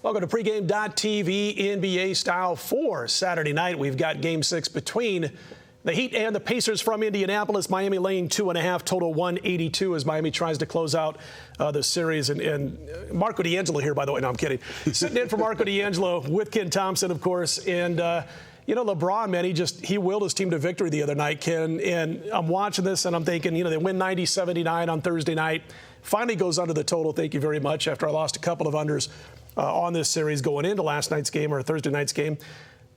Welcome to pregame.tv NBA Style for Saturday night. We've got Game 6 between the Heat and the Pacers from Indianapolis. Miami laying 2.5, total 182 as Miami tries to close out the series. And Marco D'Angelo here, by the way. No, I'm kidding. Sitting in for Marco D'Angelo with Ken Thomson, of course. And, LeBron, man, he willed his team to victory the other night, Ken. And I'm watching this and I'm thinking, they win 90-79 on Thursday night. Finally goes under the total, thank you very much, after I lost a couple of unders on this series going into last night's game or Thursday night's game.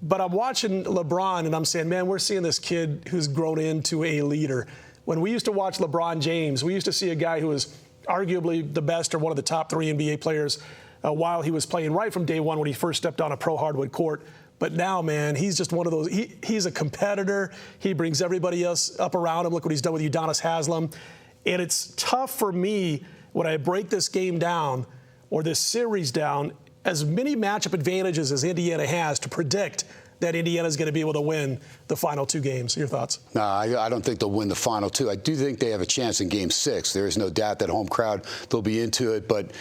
But I'm watching LeBron and I'm saying, man, we're seeing this kid who's grown into a leader. When we used to watch LeBron James, we used to see a guy who was arguably the best or one of the top 3 NBA players while he was playing right from day one when he first stepped on a pro hardwood court. But now, man, he's just one of those. He's a competitor. He brings everybody else up around him. Look what he's done with Udonis Haslem. And it's tough for me when I break this game down or this series down, as many matchup advantages as Indiana has, to predict that Indiana is going to be able to win the final 2 games. Your thoughts? No, I don't think they'll win the final 2. I do think they have a chance in Game 6. There is no doubt that home crowd, they'll be into it. But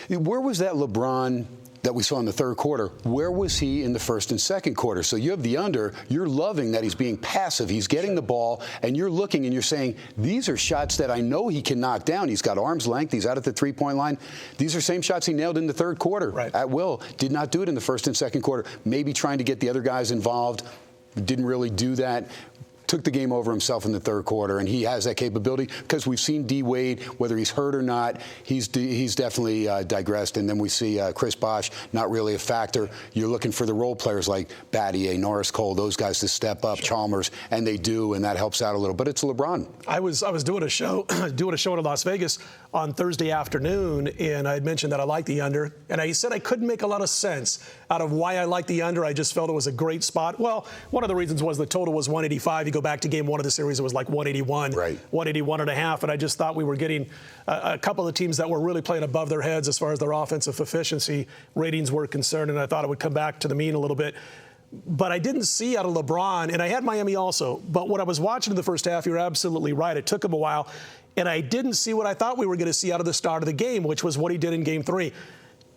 where was that LeBron that we saw in the third quarter? Where was he in the first and second quarter? So you have the under. You're loving that he's being passive. He's getting the ball, and you're looking and you're saying, these are shots that I know he can knock down. He's got arm's length. He's out at the three-point line. These are same shots he nailed in the third quarter at will. Did not do it in the first and second quarter. Maybe trying to get the other guys involved. Didn't really do that. Took the game over himself in the third quarter, and he has that capability because we've seen D. Wade, whether he's hurt or not, he's definitely digressed. And then we see Chris Bosh, not really a factor. You're looking for the role players like Battier, Norris Cole, those guys to step up, Chalmers, and they do, and that helps out a little. But it's LeBron. I was doing a show in Las Vegas on Thursday afternoon, and I had mentioned that I like the under, and I said I couldn't make a lot of sense out of why I like the under. I just felt it was a great spot. Well, one of the reasons was the total was 185. You go back to game 1 of the series, it was like 181, 181.5, and I just thought we were getting a couple of teams that were really playing above their heads as far as their offensive efficiency ratings were concerned, and I thought it would come back to the mean a little bit. But I didn't see out of LeBron, and I had Miami also, but when I was watching in the first half, you're absolutely right. It took him a while, and I didn't see what I thought we were going to see out of the start of the game, which was what he did in Game 3.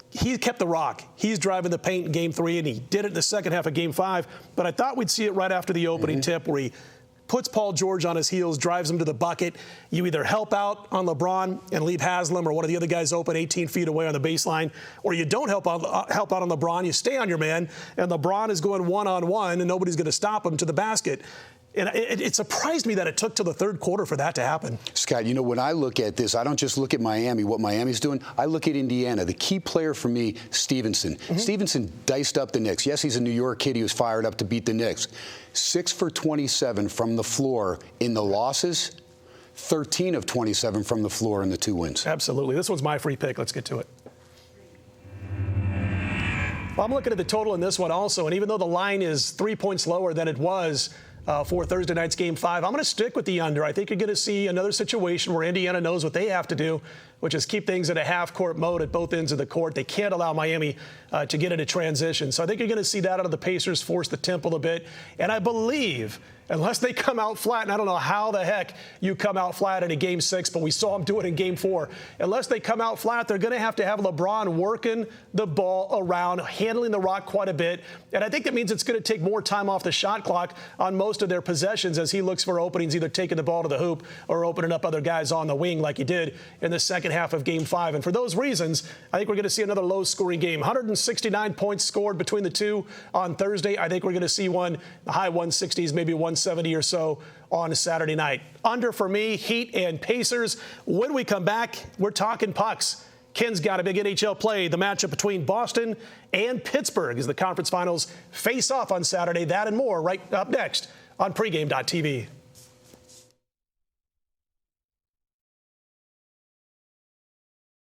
He kept the rock. He's driving the paint in Game 3, and he did it in the second half of Game 5. But I thought we'd see it right after the opening tip where he puts Paul George on his heels, drives him to the bucket. You either help out on LeBron and leave Haslem or one of the other guys open 18 feet away on the baseline, or you don't help out on LeBron. You stay on your man, and LeBron is going one-on-one, and nobody's going to stop him to the basket. And it surprised me that it took till the third quarter for that to happen. Scott, when I look at this, I don't just look at Miami, what Miami's doing. I look at Indiana. The key player for me, Stevenson. Stevenson diced up the Knicks. Yes, he's a New York kid. He was fired up to beat the Knicks. 6 for 27 from the floor in the losses. 13 of 27 from the floor in the 2 wins. Absolutely. This one's my free pick. Let's get to it. Well, I'm looking at the total in this one also, and even though the line is 3 points lower than it was for Thursday night's Game 5, I'm going to stick with the under. I think you're going to see another situation where Indiana knows what they have to do, which is keep things in a half-court mode at both ends of the court. They can't allow Miami to get into transition. So I think you're going to see that out of the Pacers, force the tempo a bit. And I believe, unless they come out flat, and I don't know how the heck you come out flat in a Game 6, but we saw them do it in Game 4. Unless they come out flat, they're going to have LeBron working the ball around, handling the rock quite a bit. And I think that means it's going to take more time off the shot clock on most of their possessions as he looks for openings, either taking the ball to the hoop or opening up other guys on the wing like he did in the second half of Game 5. And for those reasons, I think we're going to see another low-scoring game. 169 points scored between the two on Thursday. I think we're going to see one, the high 160s, maybe 170 or so on Saturday night. Under for me, Heat and Pacers. When we come back, we're talking pucks. Ken's got a big NHL play. The matchup between Boston and Pittsburgh as the conference finals face off on Saturday. That and more right up next on pregame.tv.